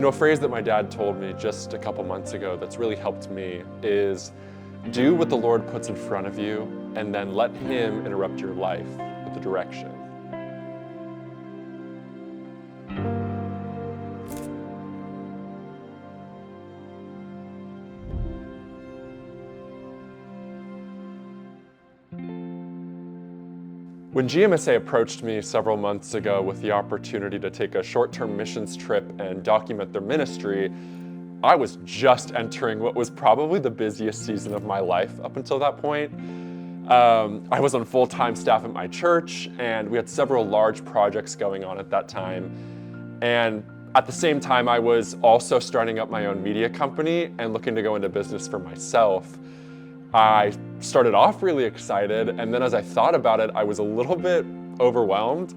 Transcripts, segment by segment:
A phrase that my dad told me just a couple months ago that's really helped me is, do what the Lord puts in front of you and then let Him interrupt your life with the direction. When GMSA approached me several months ago with the opportunity to take a short-term missions trip and document their ministry, I was just entering what was probably the busiest season of my life up until that point. I was on full-time staff at my church, and we had several large projects going on at that time. And at the same time, I was also starting up my own media company and looking to go into business for myself. I started off really excited, and then as I thought about it, I was a little bit overwhelmed,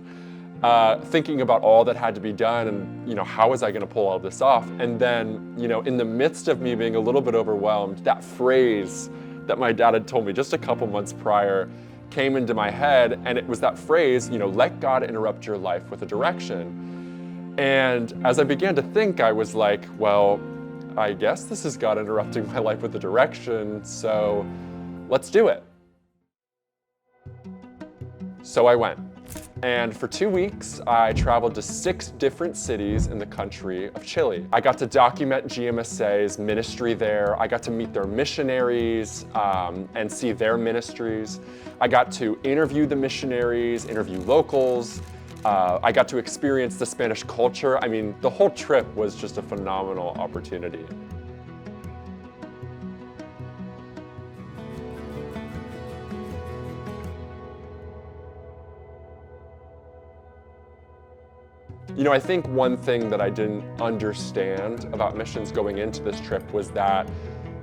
thinking about all that had to be done and, how was I going to pull all this off? And then, in the midst of me being a little bit overwhelmed, that phrase that my dad had told me just a couple months prior came into my head, and it was that phrase, let God interrupt your life with a direction. And as I began to think, I was like, well, I guess this is God interrupting my life with a direction, so let's do it. So I went. And for 2 weeks, I traveled to 6 different cities in the country of Chile. I got to document GMSA's ministry there. I got to meet their missionaries and see their ministries. I got to interview the missionaries, interview locals. I got to experience the Spanish culture. I mean, the whole trip was just a phenomenal opportunity. I think one thing that I didn't understand about missions going into this trip was that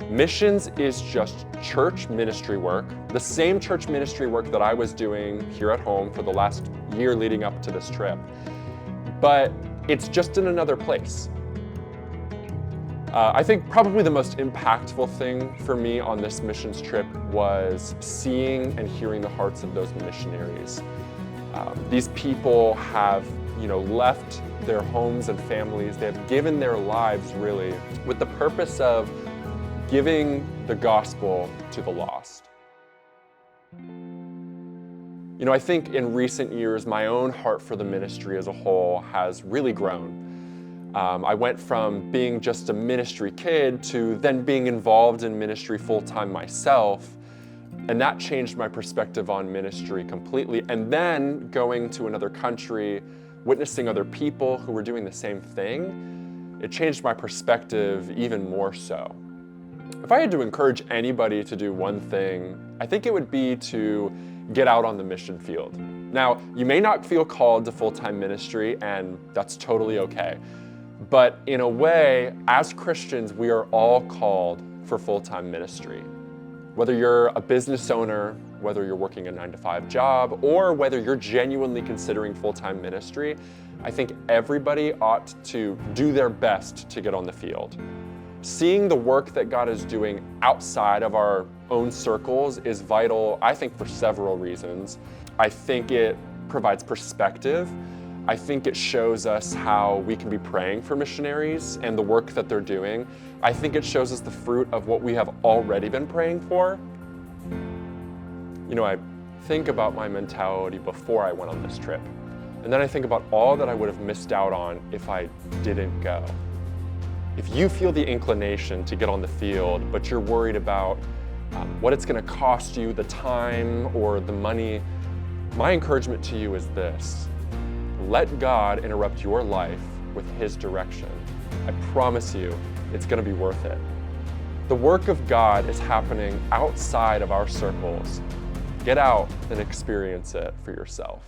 missions is just church ministry work, the same church ministry work that I was doing here at home for the last year leading up to this trip, but it's just in another place. I think probably the most impactful thing for me on this missions trip was seeing and hearing the hearts of those missionaries. These people have left their homes and families. They have given their lives really with the purpose of giving the gospel to the lost. I think in recent years, my own heart for the ministry as a whole has really grown. I went from being just a ministry kid to then being involved in ministry full-time myself, and that changed my perspective on ministry completely. And then going to another country, witnessing other people who were doing the same thing, it changed my perspective even more so. If I had to encourage anybody to do one thing, I think it would be to get out on the mission field. Now, you may not feel called to full-time ministry, and that's totally okay. But in a way, as Christians, we are all called for full-time ministry. Whether you're a business owner, whether you're working a 9-to-5 job, or whether you're genuinely considering full-time ministry, I think everybody ought to do their best to get on the field. Seeing the work that God is doing outside of our own circles is vital, I think, for several reasons. I think it provides perspective. I think it shows us how we can be praying for missionaries and the work that they're doing. I think it shows us the fruit of what we have already been praying for. I think about my mentality before I went on this trip, and then I think about all that I would have missed out on if I didn't go. If you feel the inclination to get on the field, but you're worried about what it's going to cost you, the time or the money, my encouragement to you is this: let God interrupt your life with His direction. I promise you, it's going to be worth it. The work of God is happening outside of our circles. Get out and experience it for yourself.